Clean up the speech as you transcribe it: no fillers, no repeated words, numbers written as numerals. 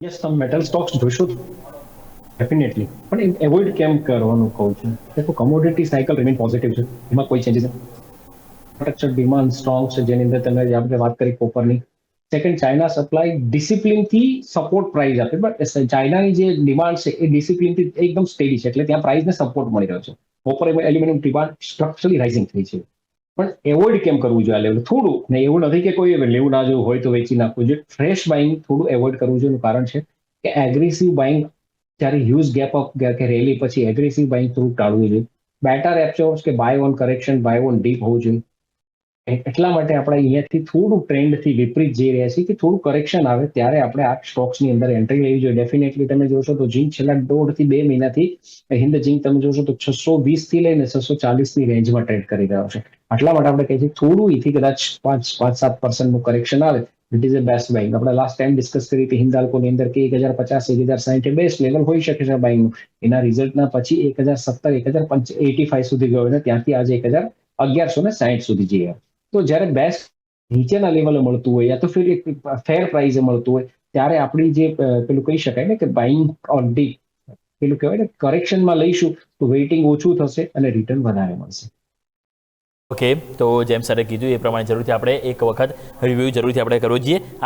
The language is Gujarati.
યસ, તમે મેટલ સ્ટોક્સ જોશો ડેફિનેટલી, પણ એવોઇડ કેમ કરવાનું કહું છું? देखो, કમોડિટી સાયકલ રિમેન પોઝિટિવ છે, એમાં કોઈ ચેન્જીસ નથી. ઇન્ફ્રાસ્ટ્રક્ચર ડિમાન્ડ સ્ટ્રોંગ છે, જેની અંદર તમે આપણે વાત કરી કોપરની. સેકન્ડ, ચાઇના સપ્લાય ડિસિપ્લિનથી સપોર્ટ પ્રાઇસ આપે, બટ ચાઇનાની જે ડિમાન્ડ છે એ ડિસિપ્લિનથી એકદમ સ્ટેડી છે, એટલે ત્યાં પ્રાઇસને સપોર્ટ મળી રહ્યો છે. Copper aluminium demand structurally rising થઈ છે. પણ એવોઇડ કેમ કરવું જોઈએ આ લેવલ થોડું? ને એવું નથી કે કોઈ લેવું ના જોવું હોય તો વેચી નાખવું જોઈએ. ફ્રેશ બાઇંગ થોડું એવોઇડ કરવું જોઈએ. એનું કારણ છે કે એગ્રેસિવ બાઇંગ જ્યારે હ્યુઝ ગેપ અપ કે રેલી પછી એગ્રેસિવ બાઇંગ થોડું ટાળવું જોઈએ. બેટર એપ્રોચ કે buy on correction, buy on dip હોવું જોઈએ. એટલા માટે આપણે અહીંયાથી થોડું ટ્રેન્ડથી વિપરીત જઈ રહ્યા છીએ કે થોડું કરેક્શન આવે ત્યારે આપણે આ સ્ટોક્સની અંદર એન્ટ્રી લેવી જોઈએ. ડેફિનેટલી તમે જોશો તો ઝીંક છેલ્લા 1.5-2 મહિનાથી હિન્દ ઝીંક તમે જોશો તો 620 થી લઈને 640 ની રેન્જમાં ટ્રેડ કરી રહ્યો છે. આટલા માટે આપણે કહીએ છીએ થોડું અહીંથી કદાચ 5-7% કરેક્શન આવે, it is a best buying. આપણે લાસ્ટ ટાઈમ ડિસ્કસ કરી હતી હિન્દાલ્કોની અંદર કે 1050-1060 બેસ્ટ લેવલ હોઈ શકે છે બાઇંગનું. એના રિઝલ્ટના પછી 1070-1085 સુધી ગયો અને ત્યાંથી આજે 1160 સુધી જઈએ. તો જ્યારે બેસ્ટ નીચેના લેવલે મળતું હોય યા તો ફિર એક ફેર પ્રાઇસે મળતું હોય ત્યારે આપણી જે પેલું કહી શકાય ને કે બાઇંગ ઓન ડીપ, પેલું કહેવાય ને કરેક્શનમાં લઈશું તો વેઇટિંગ ઓછું થશે અને રિટર્ન વધારે મળશે. ઓકે, તો જેમ સરે કીધું એ પ્રમાણે જરૂરથી આપણે એક વખત રિવ્યૂ જરૂરથી આપણે કરવો જોઈએ.